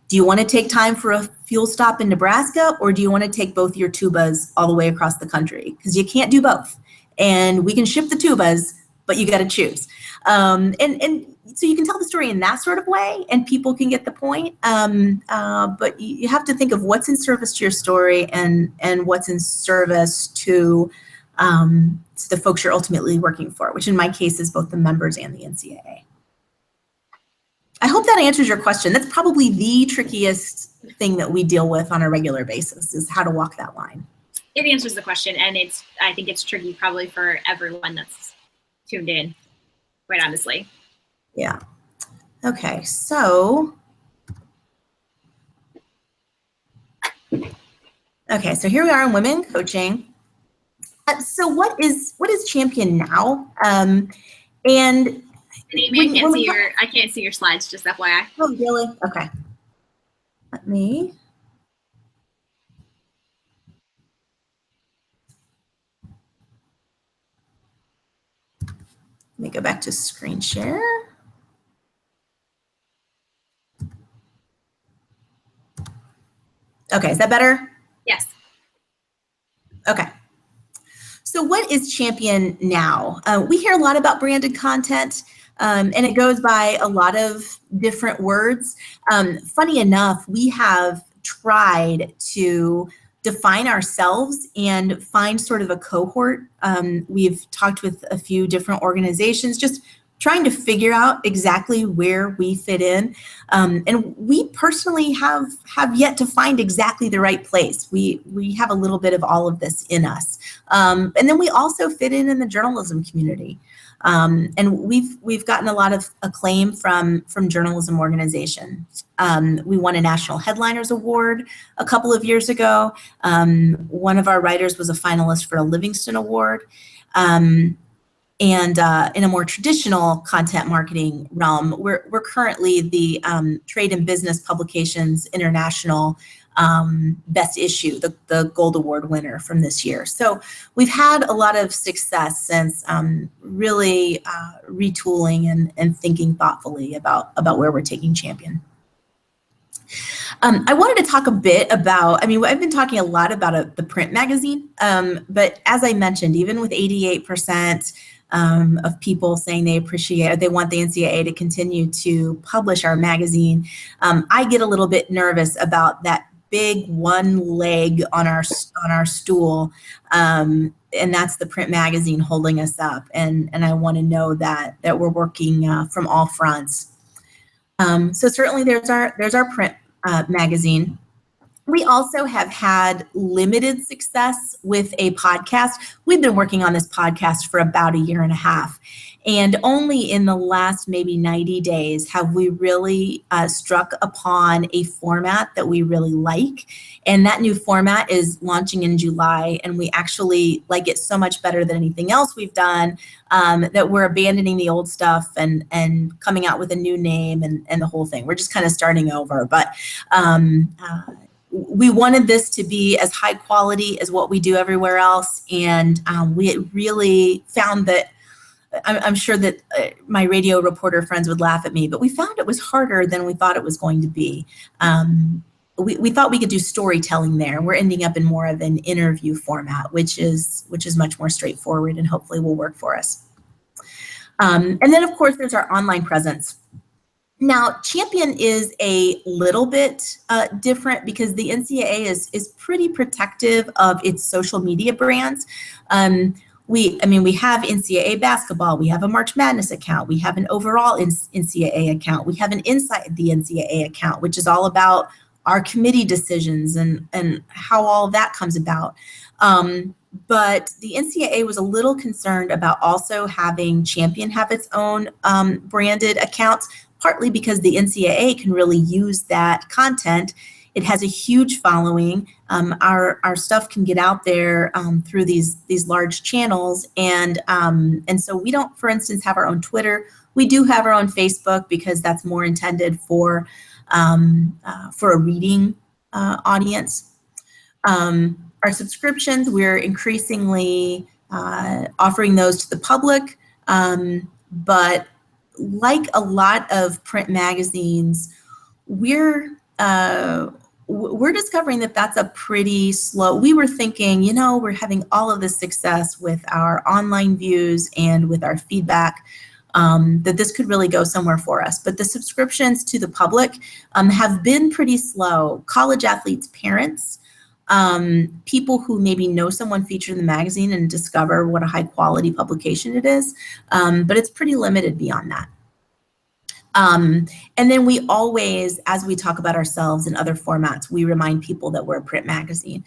do you want to take time for a fuel stop in Nebraska, or do you want to take both your tubas all the way across the country? Because you can't do both. And we can ship the tubas, but you got to choose. And so you can tell the story in that sort of way, and people can get the point. But you have to think of what's in service to your story and what's in service to the folks you're ultimately working for, which in my case is both the members and the NCAA. I hope that answers your question. That's probably the trickiest thing that we deal with on a regular basis, is how to walk that line. It answers the question, and I think it's tricky probably for everyone that's tuned in, quite honestly. Yeah. Okay, so here we are in women coaching. So what is Champion now? And Amy, I can't see your slides, just FYI. Oh, really? Okay. Let me go back to screen share. Okay, is that better? Yes. Okay. So what is Champion now? We hear a lot about branded content, and it goes by a lot of different words. Funny enough, we have tried to define ourselves and find sort of a cohort. We've talked with a few different organizations, just trying to figure out exactly where we fit in. And we personally have yet to find exactly the right place. We have a little bit of all of this in us. And then we also fit in the journalism community. And we've gotten a lot of acclaim from journalism organizations. We won a National Headliners Award a couple of years ago. One of our writers was a finalist for a Livingston Award. And in a more traditional content marketing realm, we're currently the Trade and Business Publications International Best Issue, the Gold Award winner from this year. So we've had a lot of success since really retooling and thinking thoughtfully about where we're taking Champion. I wanted to talk a bit about, I've been talking a lot about the print magazine, but as I mentioned, even with 88% of people saying they want the NCAA to continue to publish our magazine, I get a little bit nervous about that big one leg on our stool, and that's the print magazine holding us up. And I want to know that we're working from all fronts. So certainly there's our print magazine. We also have had limited success with a podcast. We've been working on this podcast for about a year and a half. And only in the last maybe 90 days have we really struck upon a format that we really like. And that new format is launching in July, and we actually like it so much better than anything else we've done, that we're abandoning the old stuff and coming out with a new name and the whole thing. We're just kind of starting over. But we wanted this to be as high quality as what we do everywhere else. And we really found that, I'm sure that my radio reporter friends would laugh at me, but we found it was harder than we thought it was going to be. We thought we could do storytelling there. We're ending up in more of an interview format, which is much more straightforward and hopefully will work for us. And then, of course, there's our online presence. Now, Champion is a little bit different because the NCAA is pretty protective of its social media brands. We have NCAA basketball, we have a March Madness account, we have an overall NCAA account, we have an Inside the NCAA account, which is all about our committee decisions and how all that comes about. But the NCAA was a little concerned about also having Champion have its own branded accounts, partly because the NCAA can really use that content. It has a huge following. Our stuff can get out there through these large channels, and so we don't, for instance, have our own Twitter. We do have our own Facebook because that's more intended for a reading audience. Our subscriptions, we're increasingly offering those to the public, but like a lot of print magazines, we're discovering that that's a pretty slow. We were thinking, we're having all of this success with our online views and with our feedback, that this could really go somewhere for us. But the subscriptions to the public have been pretty slow. College athletes' parents, people who maybe know someone featured in the magazine and discover what a high quality publication it is, but it's pretty limited beyond that. And then we always, as we talk about ourselves in other formats, we remind people that we're a print magazine.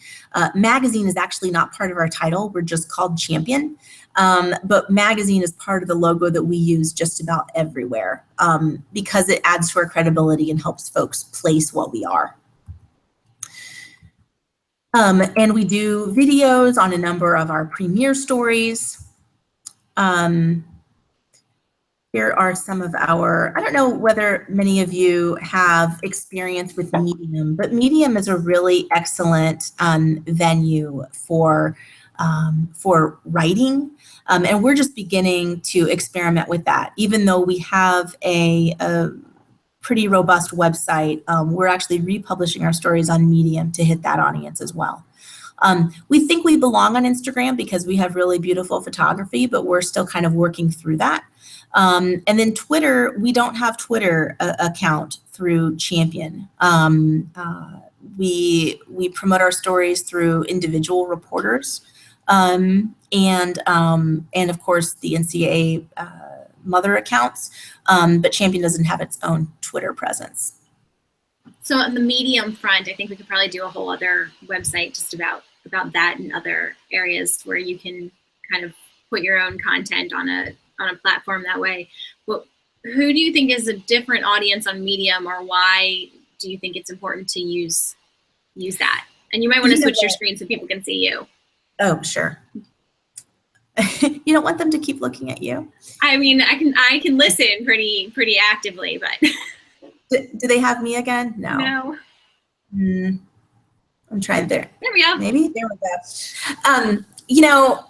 Magazine is actually not part of our title. We're just called Champion. But magazine is part of the logo that we use just about everywhere, because it adds to our credibility and helps folks place what we are. And we do videos on a number of our premier stories. Here are some of our, I don't know whether many of you have experience with Medium, but Medium is a really excellent venue for writing. And we're just beginning to experiment with that. Even though we have a pretty robust website, we're actually republishing our stories on Medium to hit that audience as well. We think we belong on Instagram because we have really beautiful photography, but we're still kind of working through that. And then Twitter, we don't have Twitter account through Champion. We promote our stories through individual reporters, and of course the NCAA mother accounts, but Champion doesn't have its own Twitter presence. So on the Medium front, I think we could probably do a whole other website just about that and other areas where you can kind of put your own content on a platform that way. Well, who do you think is a different audience on Medium, or why do you think it's important to use that? And you might want to switch your screen so people can see you. Oh, sure. You don't want them to keep looking at you? I mean, I can listen pretty actively, but do they have me again? No. No. I'm trying there. There we go. Maybe there we go.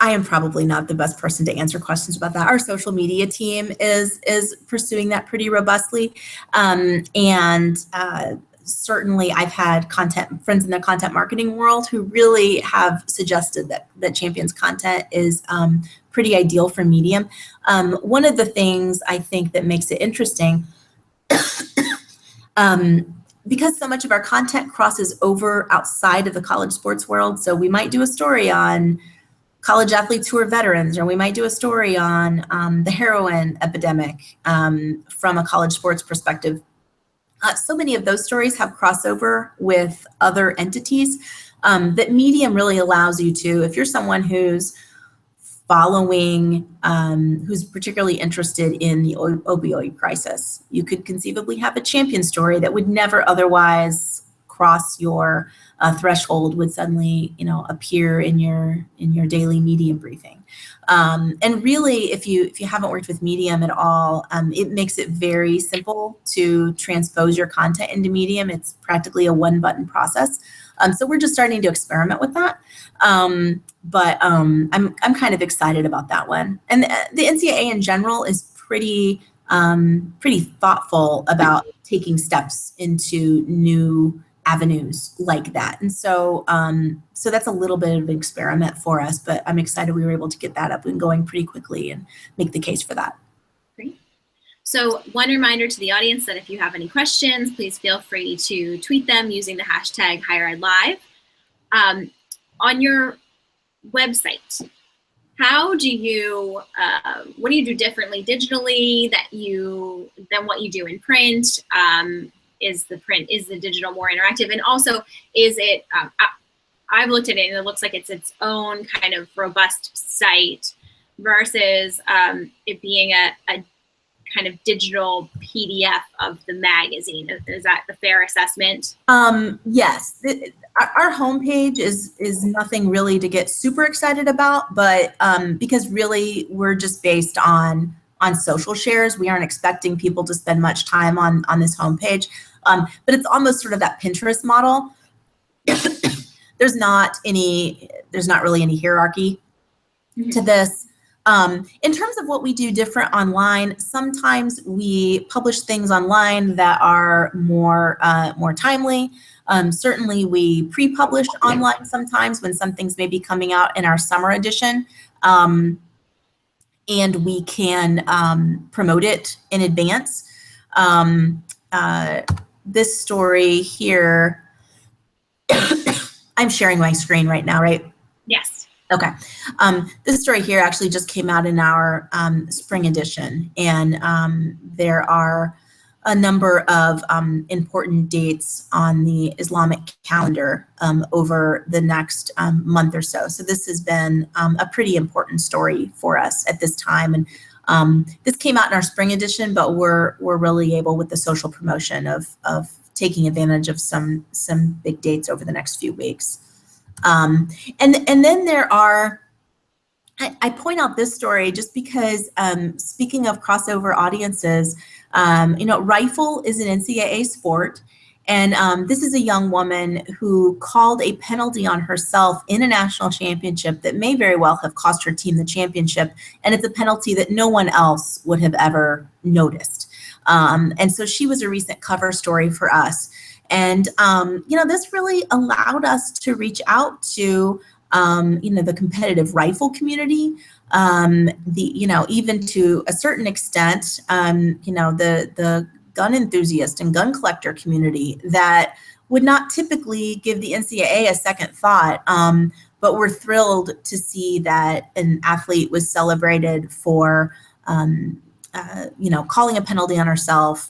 I am probably not the best person to answer questions about that. Our social media team is pursuing that pretty robustly, and certainly I've had friends in the content marketing world who really have suggested that Champion's content is pretty ideal for Medium. One of the things I think that makes it interesting, because so much of our content crosses over outside of the college sports world, so we might do a story on college athletes who are veterans, or we might do a story on the heroin epidemic from a college sports perspective. So many of those stories have crossover with other entities that Medium really allows you to, if you're someone who's following, who's particularly interested in the opioid crisis. You could conceivably have a champion story that would never otherwise cross your threshold, would suddenly, appear in your daily Medium briefing. And really, if you haven't worked with Medium at all, it makes it very simple to transpose your content into Medium. It's practically a one-button process. So we're just starting to experiment with that. But I'm kind of excited about that one. And the NCAA in general is pretty thoughtful about taking steps into new avenues like that. And so that's a little bit of an experiment for us, but I'm excited we were able to get that up and going pretty quickly and make the case for that. Great. So one reminder to the audience that if you have any questions, please feel free to tweet them using the hashtag HigherEdLive. On your website, how do you, what do you do differently digitally than what you do in print? Is the digital more interactive? And also, is it, I've looked at it and it looks like it's its own kind of robust site versus it being a kind of digital PDF of the magazine. Is that the fair assessment? Yes. Our homepage is nothing really to get super excited about, but because really we're just based on social shares. We aren't expecting people to spend much time on this homepage. But it's almost sort of that Pinterest model. There's not really any hierarchy to this. In terms of what we do different online, sometimes we publish things online that are more timely. Certainly we pre-publish online sometimes when something's maybe coming out in our summer edition. And we can promote it in advance. This story here, I'm sharing my screen right now, right? Yes. Okay. This story here actually just came out in our spring edition, and there are a number of important dates on the Islamic calendar over the next month or so. So this has been a pretty important story for us at this time. And this came out in our spring edition, but we're really able with the social promotion of taking advantage of some big dates over the next few weeks. And then there are, I point out this story just because speaking of crossover audiences, rifle is an NCAA sport. And this is a young woman who called a penalty on herself in a national championship that may very well have cost her team the championship. And it's a penalty that no one else would have ever noticed. And so she was a recent cover story for us. And, this really allowed us to reach out to, the competitive rifle community, even to a certain extent, the gun enthusiast and gun collector community that would not typically give the NCAA a second thought, but we're thrilled to see that an athlete was celebrated for, calling a penalty on herself,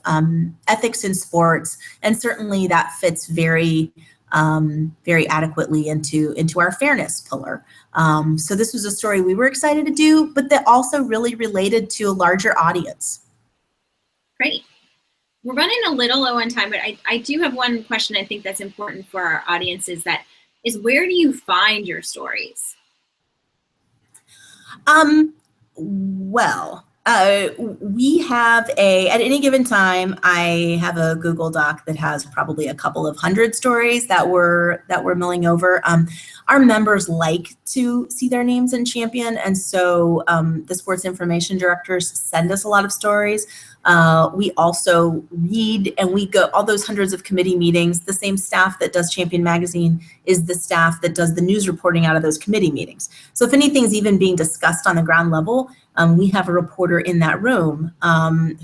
ethics in sports, and certainly that fits very adequately into our fairness pillar. So this was a story we were excited to do, but that also really related to a larger audience. Great. We're running a little low on time, but I do have one question I think that's important for our audience is where do you find your stories? We have at any given time, I have a Google Doc that has probably a couple of hundred stories that we're milling over. Our members like to see their names in Champion, and so the sports information directors send us a lot of stories. We also read and we go all those hundreds of committee meetings. The same staff that does Champion Magazine is the staff that does the news reporting out of those committee meetings. So if anything's even being discussed on the ground level, we have a reporter in that room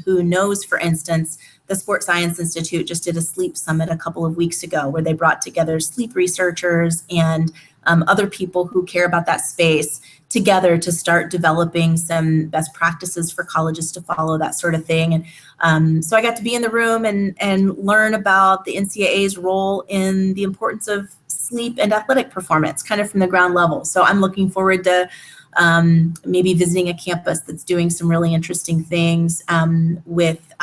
who knows, for instance, the Sports Science Institute just did a sleep summit a couple of weeks ago where they brought together sleep researchers and other people who care about that space together to start developing some best practices for colleges to follow, that sort of thing. And so I got to be in the room and learn about the NCAA's role in the importance of sleep and athletic performance, kind of from the ground level. So I'm looking forward to maybe visiting a campus that's doing some really interesting things with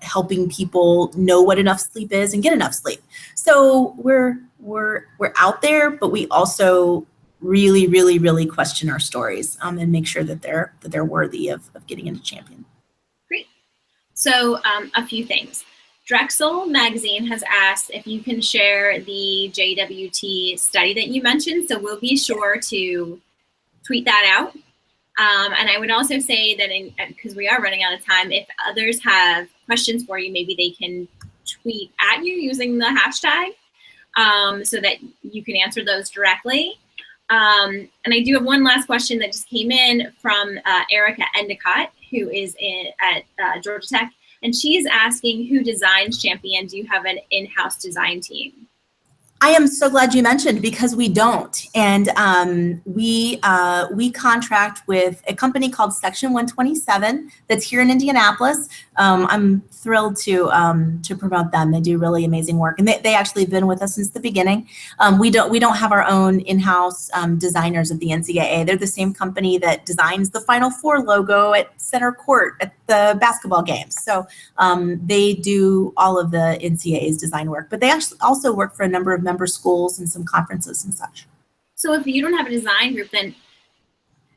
helping people know what enough sleep is and get enough sleep. So we're out there, but we also really, really, really question our stories and make sure that they're worthy of getting into Champion. Great. So a few things. Drexel Magazine has asked if you can share the JWT study that you mentioned. So we'll be sure to tweet that out. And I would also say that because we are running out of time, if others have questions for you, maybe they can tweet at you using the hashtag so that you can answer those directly. And I do have one last question that just came in from Erica Endicott, who is at Georgia Tech. And she's asking, who designs Champion? Do you have an in-house design team? I am so glad you mentioned, because we don't. And we contract with a company called Section 127 that's here in Indianapolis. I'm thrilled to promote them. They do really amazing work, and they actually have been with us since the beginning. We don't have our own in-house designers at the NCAA. They're the same company that designs the Final Four logo at center court at the basketball games. So they do all of the NCAA's design work, but they actually also work for a number of member schools and some conferences and such. So if you don't have a design group, then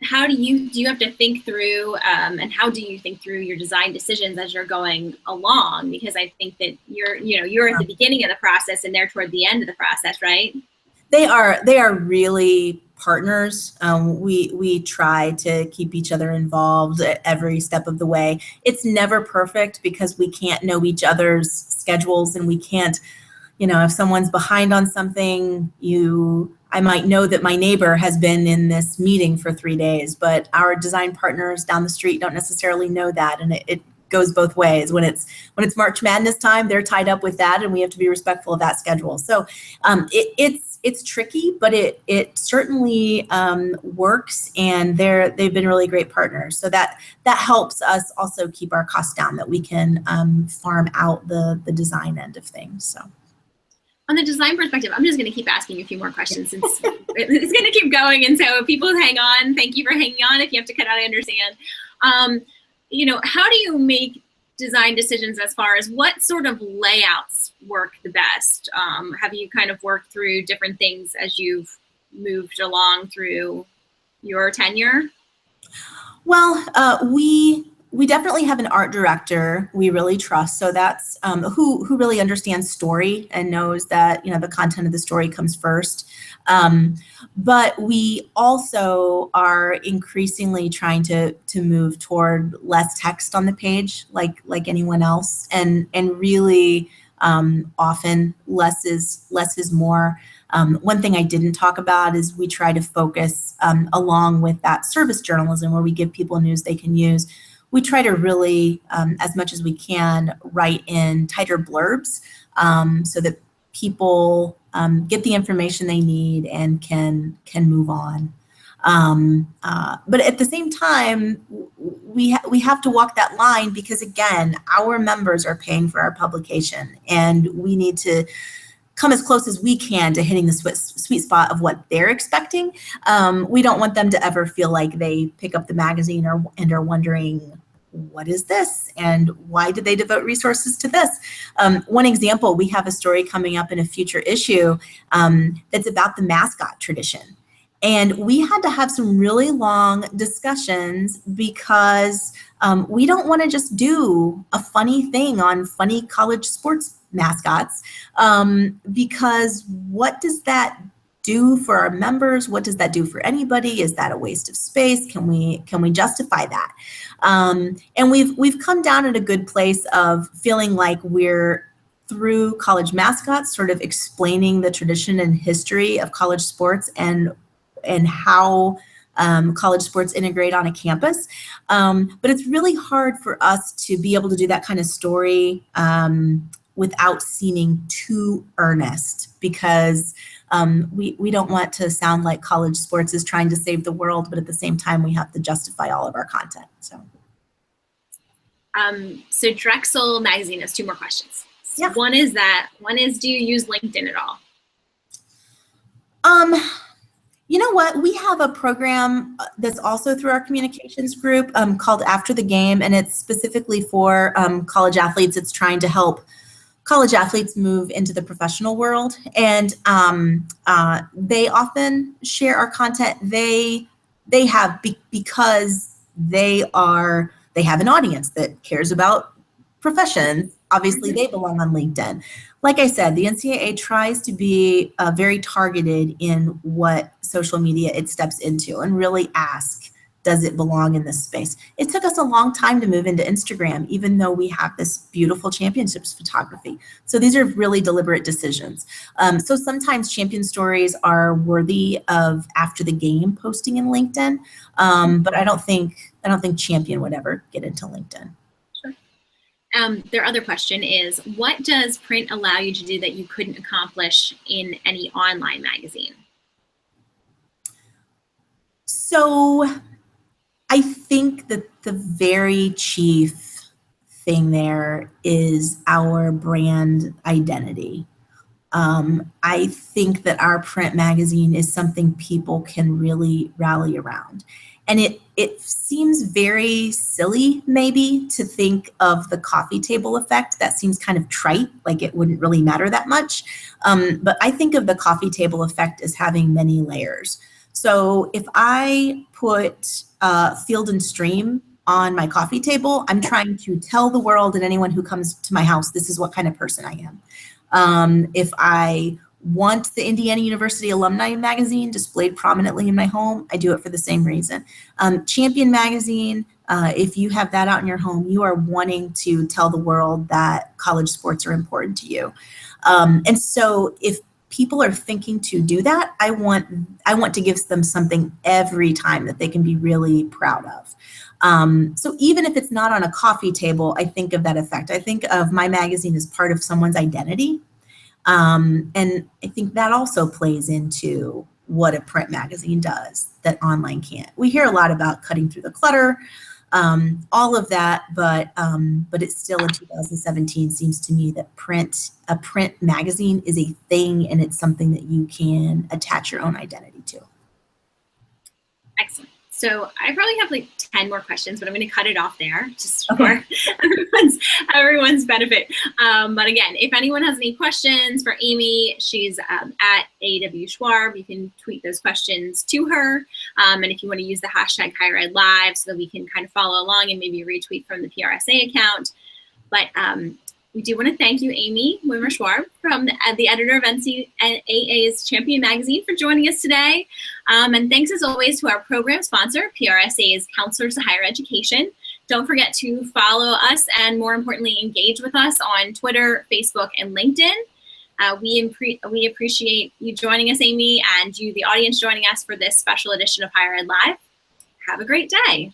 how do you have to think through and how do you think through your design decisions as you're going along? Because I think that you're at the beginning of the process and they're toward the end of the process, right? They are really partners. We try to keep each other involved at every step of the way. It's never perfect because we can't know each other's schedules, and we can't, if someone's behind on something, I might know that my neighbor has been in this meeting for 3 days, but our design partners down the street don't necessarily know that, and it goes both ways. When it's March Madness time, they're tied up with that, and we have to be respectful of that schedule. So it's tricky, but it certainly works, and they've been really great partners. So that helps us also keep our costs down, that we can farm out the design end of things. So. On the design perspective, I'm just going to keep asking you a few more questions since it's going to keep going. And so people hang on. Thank you for hanging on. If you have to cut out, I understand. How do you make design decisions as far as what sort of layouts work the best? Have you kind of worked through different things as you've moved along through your tenure? Well, we definitely have an art director we really trust. So that's who really understands story and knows that the content of the story comes first. But we also are increasingly trying to move toward less text on the page, like anyone else, and really often less is more. One thing I didn't talk about is we try to focus along with that service journalism where we give people news they can use. We try to really, as much as we can, write in tighter blurbs so that people get the information they need and can move on. But at the same time, we have to walk that line because, again, our members are paying for our publication, and we need to come as close as we can to hitting the sweet spot of what they're expecting. We don't want them to ever feel like they pick up the magazine and are wondering, what is this? And why did they devote resources to this? One example, we have a story coming up in a future issue that's about the mascot tradition. And we had to have some really long discussions because we don't want to just do a funny thing on funny college sports mascots, because what does that do for our members? What does that do for anybody? Is that a waste of space? Can we justify that? And we've come down at a good place of feeling like we're, through college mascots, sort of explaining the tradition and history of college sports and how college sports integrate on a campus. But it's really hard for us to be able to do that kind of story without seeming too earnest, because we don't want to sound like college sports is trying to save the world, but at the same time, we have to justify all of our content. So Drexel Magazine has two more questions. Yeah. One is, do you use LinkedIn at all? You know what? We have a program that's also through our communications group called After the Game, and it's specifically for college athletes. It's trying to help college athletes move into the professional world, and they often share our content. They have because they have an audience that cares about professions. Obviously, they belong on LinkedIn. Like I said, the NCAA tries to be very targeted in what social media it steps into and really ask, does it belong in this space? It took us a long time to move into Instagram, even though we have this beautiful championships photography. So these are really deliberate decisions. So sometimes champion stories are worthy of after the game posting in LinkedIn, but I don't think champion would ever get into LinkedIn. Their other question is, what does print allow you to do that you couldn't accomplish in any online magazine? So I think that the very chief thing there is our brand identity. I think that our print magazine is something people can really rally around. And it seems very silly, maybe, to think of the coffee table effect. That seems kind of trite, like it wouldn't really matter that much. But I think of the coffee table effect as having many layers. So if I put Field and Stream on my coffee table, I'm trying to tell the world and anyone who comes to my house, this is what kind of person I am. If I want the Indiana University Alumni Magazine displayed prominently in my home, I do it for the same reason. Champion Magazine, if you have that out in your home, you are wanting to tell the world that college sports are important to you. And so if people are thinking to do that, I want to give them something every time that they can be really proud of. So even if it's not on a coffee table, I think of that effect. I think of my magazine as part of someone's identity. And I think that also plays into what a print magazine does that online can't. We hear a lot about cutting through the clutter, all of that, but it's still in 2017 seems to me that a print magazine is a thing, and it's something that you can attach your own identity to. Excellent. So I probably have like 10 more questions, but I'm going to cut it off there just for everyone's benefit. But again, if anyone has any questions for Amy, she's at AW Schwarb. You can tweet those questions to her. And if you want to use the hashtag HigherEdLive so that we can kind of follow along and maybe retweet from the PRSA account. But we do want to thank you, Amy Wimmer-Schwarb, from the editor of NCAA's Champion Magazine, for joining us today. And thanks, as always, to our program sponsor, PRSA's Counselors to Higher Education. Don't forget to follow us and, more importantly, engage with us on Twitter, Facebook, and LinkedIn. We appreciate you joining us, Amy, and you, the audience, joining us for this special edition of Higher Ed Live. Have a great day.